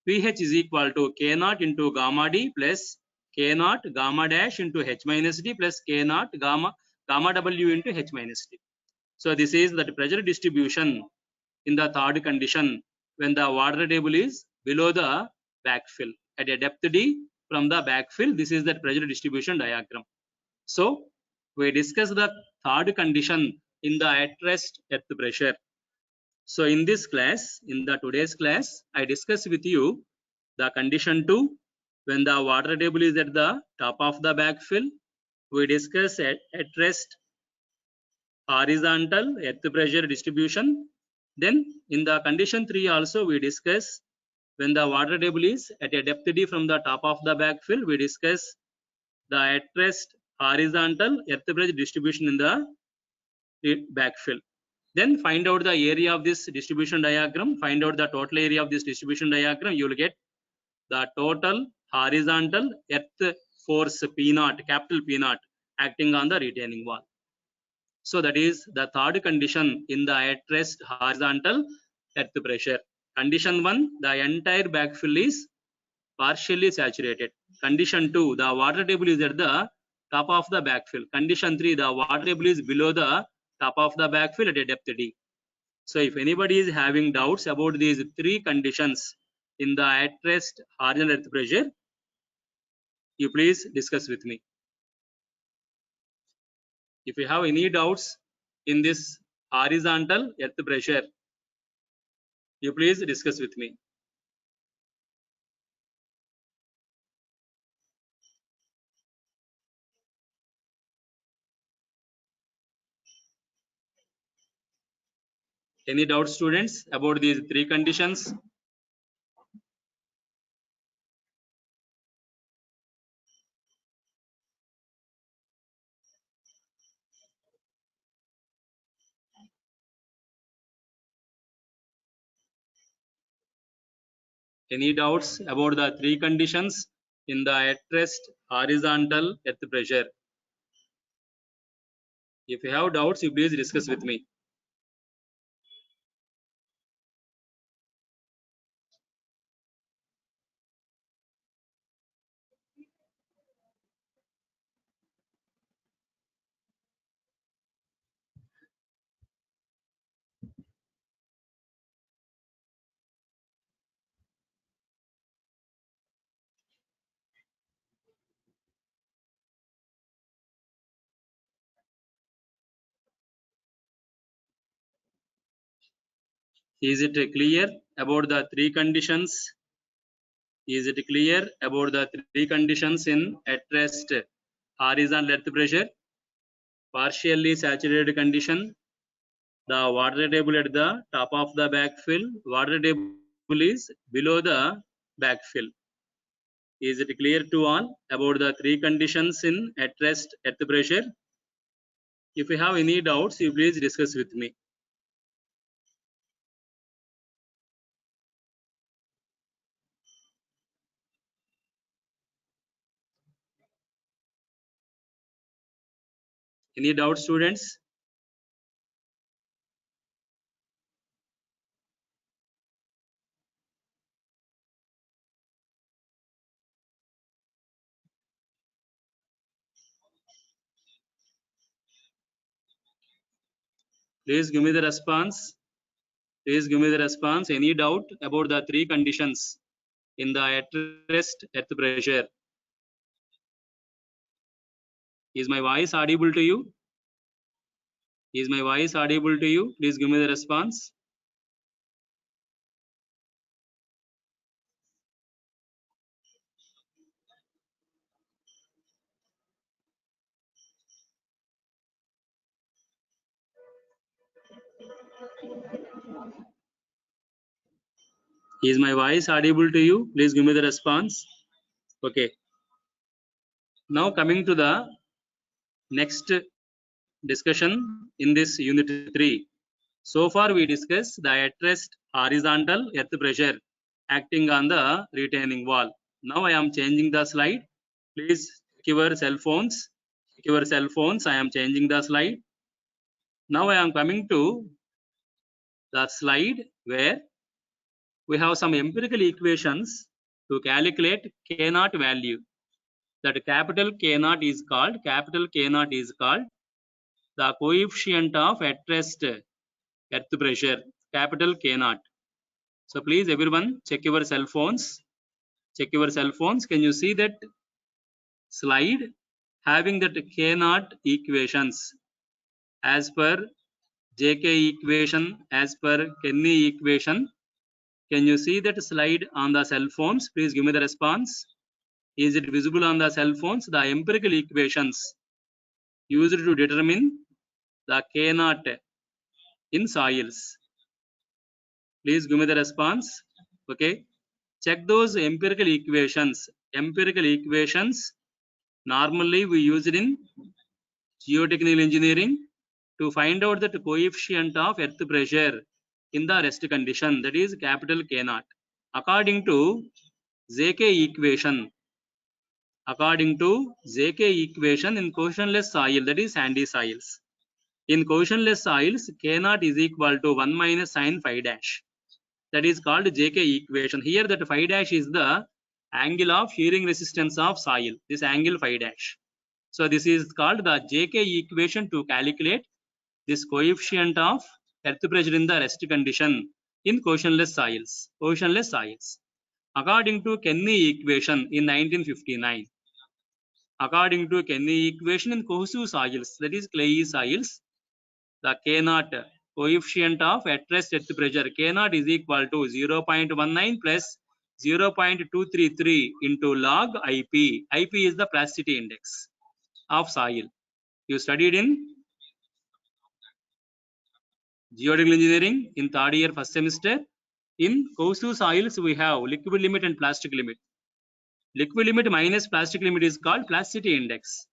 pH is equal to K naught into gamma D plus K naught gamma dash into H minus D plus K naught gamma W into H minus D. So this is the pressure distribution in the third condition when the water table is below the backfill at a depth D from the backfill. This is the pressure distribution diagram. So we discuss the third condition in the at rest earth pressure. So in this class, in the today's class, I discuss with you the condition 2 when the water table is at the top of the backfill. We discuss at rest horizontal earth pressure distribution. Then in the condition 3 also we discuss when the water table is at a depth D from the top of the backfill, we discuss the at rest horizontal earth pressure distribution in the backfill. Then find out the area of this distribution diagram, find out the total area of this distribution diagram. You will get the total horizontal earth force P naught, capital P naught, acting on the retaining wall. So that is the third condition in the at rest horizontal earth pressure. Condition 1, the entire backfill is partially saturated. Condition 2, the water table is at the top of the backfill. Condition 3, the water table is below the top of the backfill at a depth D. So if anybody is having doubts about these three conditions in the at rest horizontal earth pressure, you please discuss with me. If you have any doubts in this horizontal earth pressure, you please discuss with me. Any doubts, students, about these three conditions? Any doubts about the three conditions in the at rest horizontal earth pressure? If you have doubts, you please discuss with me. Is it clear about the three conditions? Is it clear about the three conditions in at rest horizontal earth pressure? Partially saturated condition, the water table at the top of the backfill, water table is below the backfill. Is it clear to all about the three conditions in at rest earth pressure? If you have any doubts, you please discuss with me. Any doubts, students? Please give me the response. Please give me the response. Any doubt about the three conditions in the at rest earth pressure? Is my voice audible to you? Is my voice audible to you? Please give me the response. Is my voice audible to you? Please give me the response. Okay. Now coming to the next discussion in this unit 3. So far we discussed the at rest horizontal earth pressure acting on the retaining wall. Now I am changing the slide. Please check your cell phones. Check your cell phones. I am changing the slide. Now I am coming to the slide where we have some empirical equations to calculate K naught value. That capital K naught is called the coefficient of at rest earth pressure, capital K naught. So please everyone check your cell phones. Check your cell phones. Can you see that slide having that K naught equations as per JK equation, as per Kenny equation? Can you see that slide on the cell phones? Please give me the response. Is it visible on the cell phones? The empirical equations used to determine the K naught in soils. Please give me the response. Okay. Check those empirical equations. Empirical equations normally we use it in geotechnical engineering to find out that coefficient of earth pressure in the rest condition, that is capital K naught. According to JK equation, in cohesionless soil, that is sandy soils. In cohesionless soils, K naught is equal to 1 minus sin phi dash. That is called JK equation. Here that phi dash is the angle of shearing resistance of soil. This angle phi dash. So this is called the JK equation to calculate this coefficient of earth pressure in the rest condition in cohesionless soils. According to Kenny equation in 1959. According to Kenny equation in cohesive soils, that is clayey soils, the K naught coefficient of at rest earth pressure K naught is equal to 0.19 plus 0.233 into log IP. IP is the plasticity index of soil. You studied in geotechnical engineering in third year first semester. In cohesive soils we have liquid limit and plastic limit. Liquid limit minus plastic limit is called plasticity index.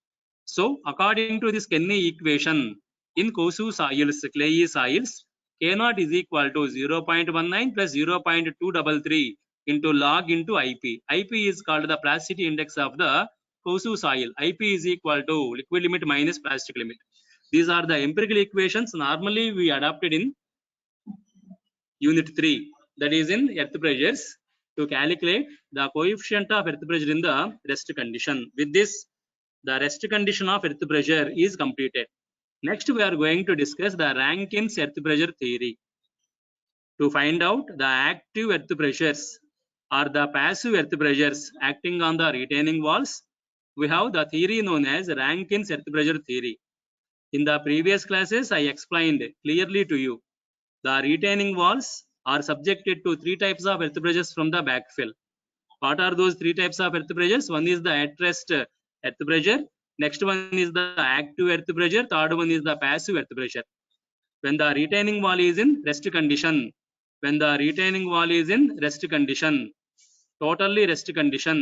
So according to this Kenny equation, in cohesive soils, clayey soils, K naught is equal to 0.19 plus 0.233 into log into IP. IP is called the plasticity index of the cohesive soil. IP is equal to liquid limit minus plastic limit. These are the empirical equations normally we adopted in unit 3, that is in earth pressures, to calculate the coefficient of earth pressure in the rest condition. With this, the rest condition of earth pressure is completed. Next, we are going to discuss the Rankine's earth pressure theory. To find out the active earth pressures or the passive earth pressures acting on the retaining walls, we have the theory known as Rankine's earth pressure theory. In the previous classes, I explained clearly to you the retaining walls are subjected to 3 types of earth pressures from the backfill. What are those 3 types of earth pressures? One is the at rest earth pressure. Next one is the active earth pressure. Third one is the passive earth pressure. When the retaining wall is in rest condition, totally rest condition,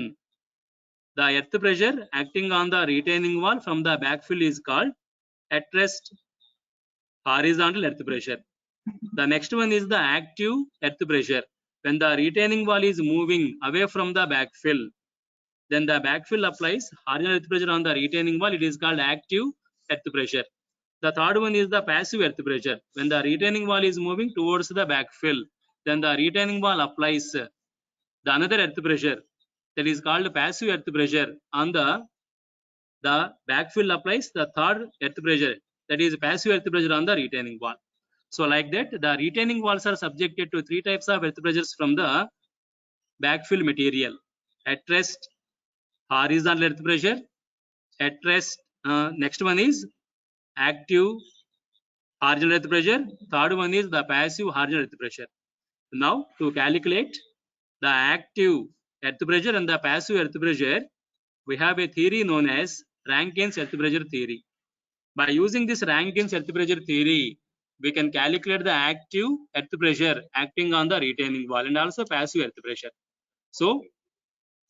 the earth pressure acting on the retaining wall from the backfill is called at rest horizontal earth pressure. The next one is the active earth pressure. When the retaining wall is moving away from the backfill, then the backfill applies horizontal earth pressure on the retaining wall. It is called active earth pressure. The third one is the passive earth pressure. When the retaining wall is moving towards the backfill, then the retaining wall applies the another earth pressure, that is called passive earth pressure on the backfill applies the third earth pressure, that is passive earth pressure on the retaining wall. So like that, the retaining walls are subjected to 3 types of earth pressures from the backfill material: at rest horizontal earth pressure, at rest next one is active horizontal earth pressure, third one is the passive horizontal earth pressure. Now to calculate the active earth pressure and the passive earth pressure, we have a theory known as Rankine's earth pressure theory. By using this Rankine's earth pressure theory, we can calculate the active earth pressure acting on the retaining wall and also passive earth pressure. So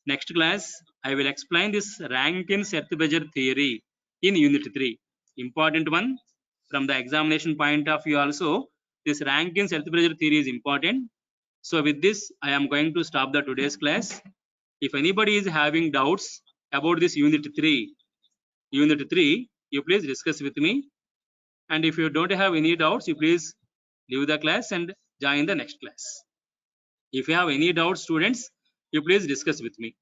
next class, I will explain this Rankine's earth pressure theory in unit 3. Important one from the examination point of view also, this Rankine's earth pressure theory is important. So with this, I am going to stop the today's class. If anybody is having doubts about this unit 3, you please discuss with me. And if you don't have any doubts, you please leave the class and join the next class. If you have any doubts, students, you please discuss with me.